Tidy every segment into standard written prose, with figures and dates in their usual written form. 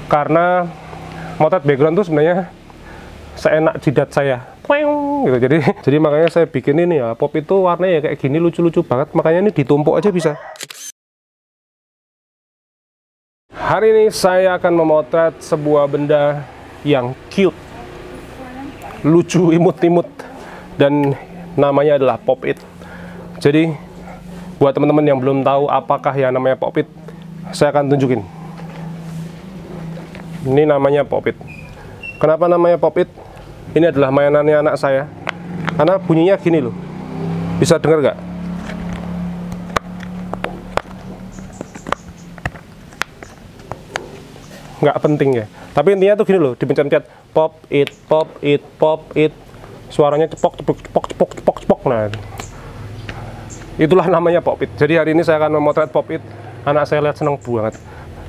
karena motret background tuh sebenarnya seenak jidat saya, gitu. Jadi makanya saya bikin ini ya, pop itu warnanya ya kayak gini, lucu-lucu banget, makanya ini ditumpuk aja bisa. Hari ini saya akan memotret sebuah benda yang cute, lucu, imut-imut, dan namanya adalah pop it. Jadi buat teman-teman yang belum tahu apakah yang namanya pop it, saya akan tunjukin. Ini namanya pop it. Kenapa namanya pop it? Ini adalah mainannya anak saya, karena bunyinya gini loh. Bisa dengar nggak? Nggak penting ya, tapi intinya tuh gini loh, dipencet-pencet pop it, pop it, pop it, suaranya cepok cepok cepok cepok cepok cepok. Nah, itulah namanya pop it. Jadi hari ini saya akan memotret pop it. Anak saya lihat seneng banget.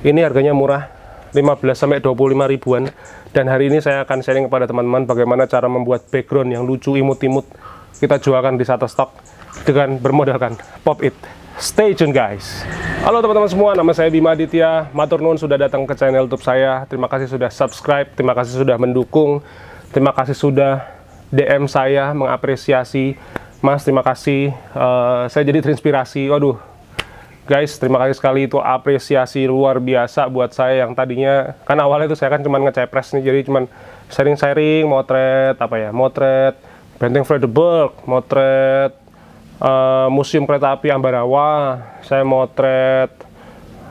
Ini harganya murah, 15-25 ribuan. Dan hari ini saya akan sharing kepada teman-teman bagaimana cara membuat background yang lucu, imut-imut. Kita jualkan di Shutterstock dengan bermodalkan pop it. Stay tune guys. Halo teman-teman semua, nama saya Bima Aditya. Matur nuwun sudah datang ke channel YouTube saya. Terima kasih sudah subscribe, terima kasih sudah mendukung, terima kasih sudah DM saya mengapresiasi. Mas, terima kasih. Saya jadi terinspirasi. Waduh, guys, terima kasih sekali, itu apresiasi luar biasa buat saya yang tadinya, kan awalnya itu saya kan cuma ngecepres nih, jadi cuman sharing-sharing, motret apa ya, motret Benteng Fredericburg, motret Museum Kereta Api Ambarawa, saya motret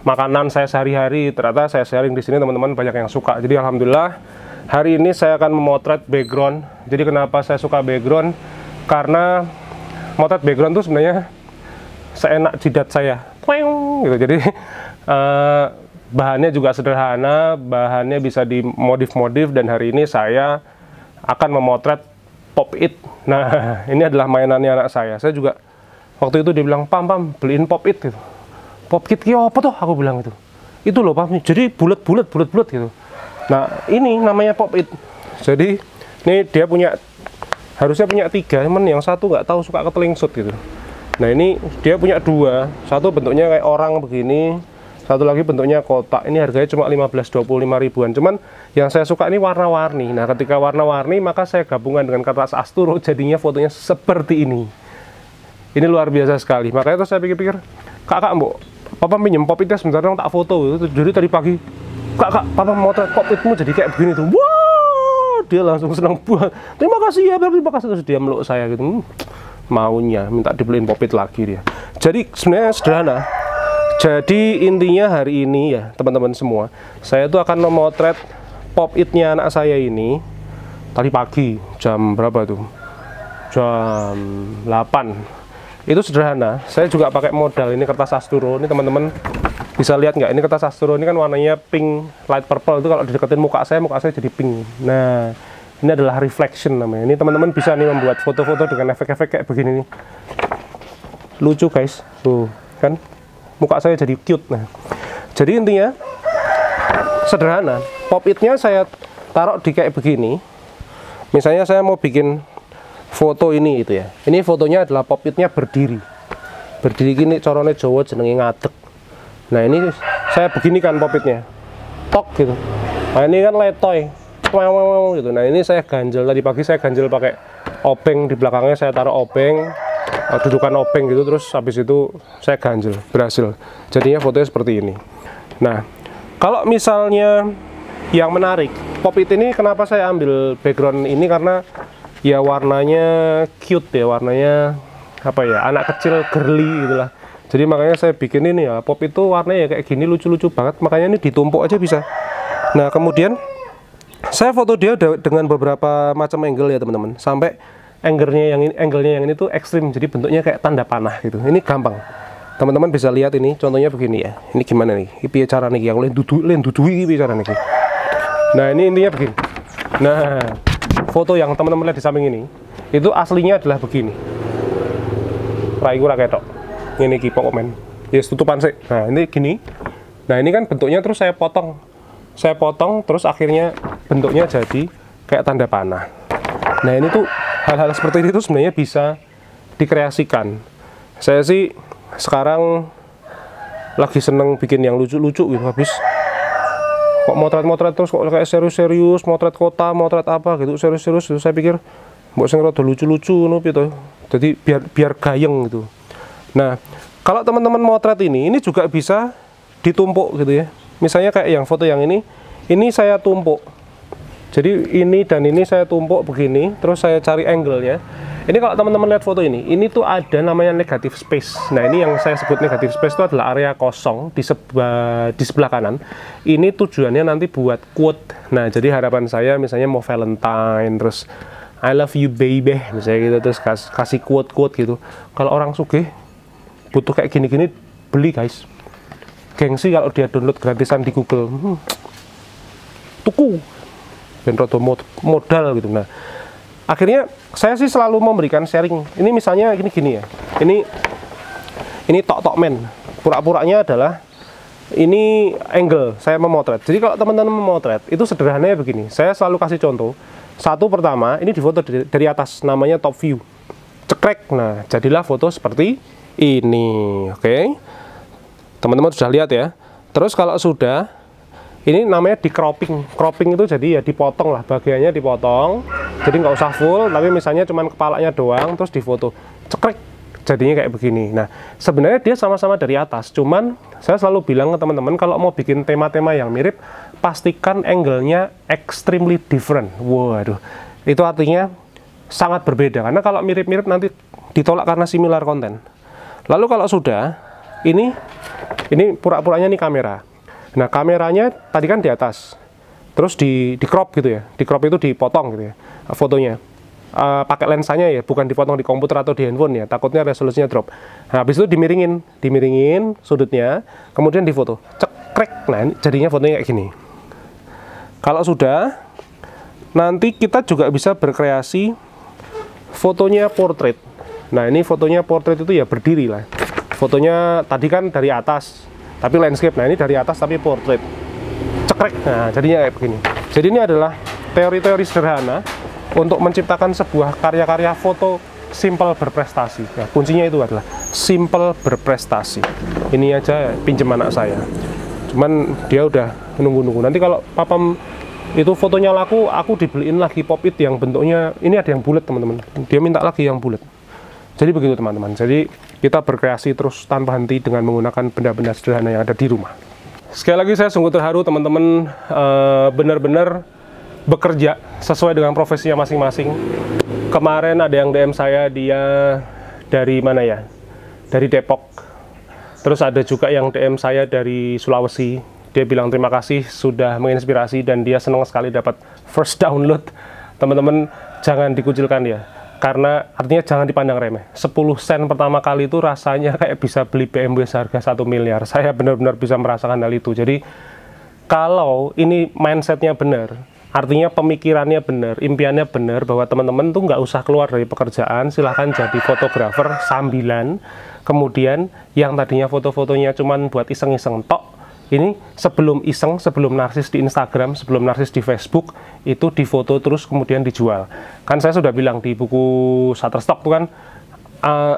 makanan saya sehari-hari. Ternyata saya sharing di sini teman-teman banyak yang suka. Jadi alhamdulillah hari ini saya akan memotret background. Jadi kenapa saya suka background? Karena motret background tuh sebenarnya seenak jidat saya, gitu. Jadi bahannya juga sederhana, bahannya bisa dimodif-modif, dan hari ini saya akan memotret pop it. Nah, ini adalah mainannya anak saya. Saya juga waktu itu dia bilang, pam beliin pop it gitu. Pop it ki apa tuh? Aku bilang itu. Itu loh pam, jadi bulat gitu. Nah, ini namanya pop it. Jadi ini dia harusnya punya 3, cuman yang satu nggak tahu suka ketelingsut gitu. Nah, ini dia punya 2, satu bentuknya kayak orang begini, satu lagi bentuknya kotak. Ini harganya cuma 15-25 ribuan. Cuman yang saya suka ini warna-warni. Nah, ketika warna-warni maka saya gabungan dengan kertas Asturo, jadinya fotonya seperti ini. Ini luar biasa sekali. Makanya terus saya pikir-pikir, kakak mbok, papa pinjem pop itnya sebentar dong, tak foto. Jadi tadi pagi, kak, papa mau pop itmu jadi kayak begini tuh. Wah, dia langsung senang banget. Terima kasih ya, terima kasih. Terus dia meluk saya gitu. Maunya minta dibeliin pop it lagi dia. Jadi sebenarnya sederhana. Jadi intinya hari ini ya teman-teman semua, saya tuh akan memotret pop itnya anak saya ini tadi pagi jam berapa tuh? Jam 8. Itu sederhana. Saya juga pakai modal ini kertas Asturo. Ini teman-teman bisa lihat nggak? Ini kertas Asturo ini kan warnanya pink, light purple. Itu kalau dideketin muka saya jadi pink. Nah, ini adalah reflection namanya. Ini teman-teman bisa nih membuat foto-foto dengan efek-efek kayak begini nih. Lucu guys. Tuh, kan? Muka saya jadi cute. Nah, jadi intinya sederhana. Pop it-nya saya taruh di kayak begini. Misalnya saya mau bikin foto ini itu ya. Ini fotonya adalah pop it-nya berdiri. Berdiri gini, corone Jawa jenenge ngadeg. Nah, ini saya beginikan pop it-nya. Tok gitu. Nah, ini kan letoy. Gitu. Nah, ini saya ganjel, tadi pagi saya ganjel pakai obeng, di belakangnya saya taruh obeng, dudukan obeng gitu, terus habis itu saya ganjel, berhasil. Jadinya fotonya seperti ini. Nah, kalau misalnya yang menarik, pop it ini kenapa saya ambil background ini, karena ya warnanya cute ya, warnanya apa ya, anak kecil girly gitulah. Jadi makanya saya bikin ini ya, pop itu warnanya ya kayak gini, lucu-lucu banget, makanya ini ditumpuk aja bisa. Nah, kemudian saya foto dia dengan beberapa macam angle ya teman-teman, sampai angle-nya yang ini tuh ekstrim, jadi bentuknya kayak tanda panah gitu. Ini gampang, teman-teman bisa lihat ini, contohnya begini ya. Ini gimana nih? Ini cara nih, yang lain dudui cara nih. Nah, ini intinya begini. Nah, foto yang teman-teman lihat di samping ini, itu aslinya adalah begini. Raiku raketok. Ini kipok komen. Yes, tutupan sih. Nah, ini gini. Nah, ini kan bentuknya terus saya potong. Saya potong terus akhirnya bentuknya jadi kayak tanda panah. Nah, ini tuh hal-hal seperti ini tuh sebenarnya bisa dikreasikan. Saya sih sekarang lagi seneng bikin yang lucu-lucu gitu. Habis kok motret-motret terus, kok kayak serius-serius, motret kota, motret apa gitu, serius-serius. Saya pikir mbok sing rada lucu-lucu ngono gitu. Jadi biar gayeng gitu. Nah, kalau teman-teman motret ini juga bisa ditumpuk gitu ya. Misalnya kayak yang foto yang ini saya tumpuk. Jadi ini dan ini saya tumpuk begini, terus saya cari angle-nya. Ini kalau teman-teman lihat foto ini tuh ada namanya negative space. Nah, ini yang saya sebut negative space itu adalah area kosong di sebelah kanan. Ini tujuannya nanti buat quote. Nah, jadi harapan saya misalnya mau Valentine, terus I love you baby, misalnya gitu, terus kasih quote-quote gitu. Kalau orang sugih butuh kayak gini-gini, beli guys. Gengsi kalau dia download gratisan di Google. Tuku. Dan rodo modal gitu. Nah, akhirnya saya sih selalu memberikan sharing. Ini misalnya gini ya. Ini tok men. Pura-puranya adalah ini angle saya memotret. Jadi kalau teman-teman memotret itu sederhananya begini. Saya selalu kasih contoh. Satu pertama, ini difoto dari atas, namanya top view. Cekrek. Nah, jadilah foto seperti ini. Oke. Teman-teman sudah lihat ya. Terus kalau sudah, ini namanya di cropping. Cropping itu jadi ya dipotong lah, bagiannya dipotong. Jadi nggak usah full, tapi misalnya cuman kepalanya doang, terus difoto. Cekrek, jadinya kayak begini. Nah, sebenarnya dia sama-sama dari atas. Cuman saya selalu bilang ke teman-teman, kalau mau bikin tema-tema yang mirip, pastikan angle-nya extremely different. Waduh, itu artinya sangat berbeda. Karena kalau mirip-mirip nanti ditolak karena similar content. Lalu kalau sudah, ini pura-puranya nih kamera. Nah, kameranya tadi kan di atas, terus di crop gitu ya, di crop itu dipotong gitu ya, fotonya. Pakai lensanya ya, bukan dipotong di komputer atau di handphone ya, takutnya resolusinya drop. Nah, habis itu dimiringin sudutnya, kemudian difoto, cekrek. Nah, jadinya fotonya kayak gini. Kalau sudah, nanti kita juga bisa berkreasi fotonya portrait. Nah, ini fotonya portrait itu ya berdiri lah. Fotonya tadi kan dari atas, tapi landscape. Nah, ini dari atas tapi portrait. Cekrek. Nah, jadinya kayak begini. Jadi ini adalah teori-teori sederhana untuk menciptakan sebuah karya-karya foto simple berprestasi. Nah, kuncinya itu adalah simple berprestasi. Ini aja pinjem anak saya. Cuman dia udah nunggu-nunggu. Nanti kalau papam itu fotonya laku, aku dibeliin lagi pop-it yang bentuknya ini ada yang bulat, teman-teman. Dia minta lagi yang bulat. Jadi begitu, teman-teman. Jadi kita berkreasi terus tanpa henti dengan menggunakan benda-benda sederhana yang ada di rumah. Sekali lagi saya sungguh terharu, teman-teman, benar-benar bekerja sesuai dengan profesinya masing-masing. Kemarin ada yang DM saya, dia dari mana ya? Dari Depok. Terus ada juga yang DM saya dari Sulawesi. Dia bilang terima kasih sudah menginspirasi dan dia senang sekali dapat first download. Teman-teman jangan dikucilkan ya. Karena artinya jangan dipandang remeh. 10 sen pertama kali itu rasanya kayak bisa beli BMW seharga 1 miliar. Saya benar-benar bisa merasakan hal itu. Jadi kalau ini mindsetnya benar, artinya pemikirannya benar, impiannya benar, bahwa teman-teman tuh nggak usah keluar dari pekerjaan, silahkan jadi fotografer sambilan. Kemudian yang tadinya foto-fotonya cuman buat iseng-iseng tok, ini sebelum iseng, sebelum narsis di Instagram, sebelum narsis di Facebook, itu difoto terus kemudian dijual. Kan saya sudah bilang di buku Shutterstock tuh kan,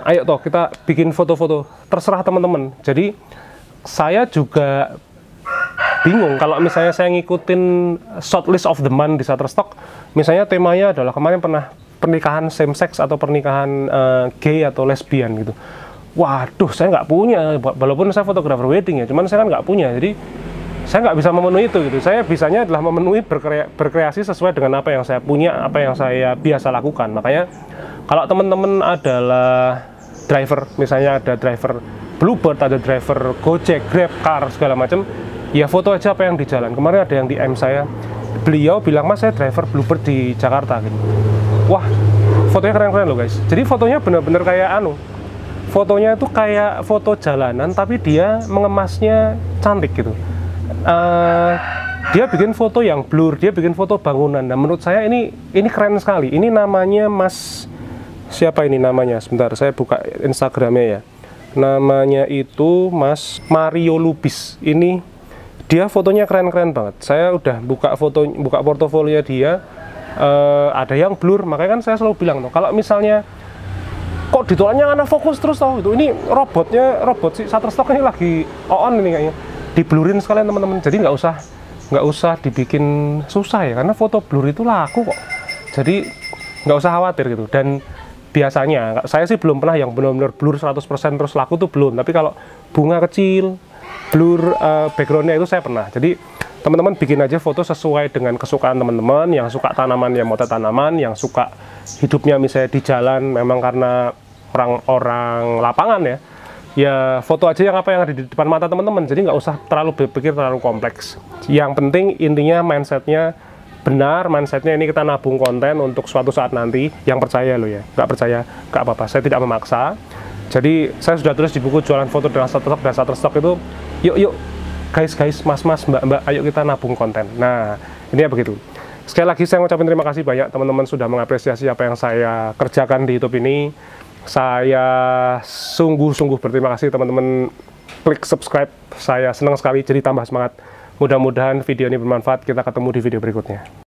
ayo toh kita bikin foto-foto, terserah teman-teman. Jadi saya juga bingung kalau misalnya saya ngikutin shortlist of the month di Shutterstock, misalnya temanya adalah kemarin pernah pernikahan same sex atau pernikahan gay atau lesbian gitu. Waduh, saya nggak punya, walaupun saya fotografer wedding ya, cuman saya kan nggak punya, jadi saya nggak bisa memenuhi itu gitu. Saya bisanya adalah memenuhi berkreasi sesuai dengan apa yang saya punya, apa yang saya biasa lakukan. Makanya kalau teman-teman adalah driver, misalnya ada driver Bluebird, ada driver Gojek, Grab, Car, segala macam, ya foto aja apa yang di jalan. Kemarin ada yang DM saya, beliau bilang, "Mas, saya driver Bluebird di Jakarta," gitu. Wah, fotonya keren-keren loh guys. Jadi fotonya bener-bener kayak fotonya itu kayak foto jalanan, tapi dia mengemasnya cantik gitu. Dia bikin foto yang blur, dia bikin foto bangunan. Nah, menurut saya ini keren sekali. Ini namanya Mas, siapa ini namanya? Sebentar, saya buka Instagramnya ya. Namanya itu Mas Mario Lubis. Ini dia fotonya keren-keren banget. Saya udah buka portofolio dia. Ada yang blur, makanya kan saya selalu bilang tuh, kalau misalnya kok ditolaknya karena fokus terus tau itu, ini robot si Shutterstock ini lagi on ini kayaknya, diblurin sekalian teman-teman. Jadi nggak usah nggak usah dibikin susah ya, karena foto blur itu laku kok. Jadi nggak usah khawatir gitu. Dan biasanya, saya sih belum pernah yang benar-benar blur 100% terus laku tuh belum. Tapi kalau bunga kecil, blur backgroundnya itu saya pernah. Jadi teman-teman bikin aja foto sesuai dengan kesukaan teman-teman. Yang suka tanaman ya motret tanaman, yang suka hidupnya misalnya di jalan memang karena orang-orang lapangan ya. Ya foto aja yang apa yang ada di depan mata teman-teman. Jadi nggak usah terlalu berpikir terlalu kompleks. Yang penting intinya mindsetnya benar, mindsetnya ini kita nabung konten untuk suatu saat nanti. Yang percaya lo ya, nggak percaya nggak apa-apa, saya tidak memaksa. Jadi saya sudah tulis di buku jualan foto dengan Shutterstock itu, yuk guys, mas, mbak, ayo kita nabung konten. Nah ini ya begitu. Sekali lagi saya ngucapin terima kasih banyak teman-teman sudah mengapresiasi apa yang saya kerjakan di YouTube ini. Saya sungguh-sungguh berterima kasih teman-teman klik subscribe, saya senang sekali, jadi tambah semangat. Mudah-mudahan video ini bermanfaat, kita ketemu di video berikutnya.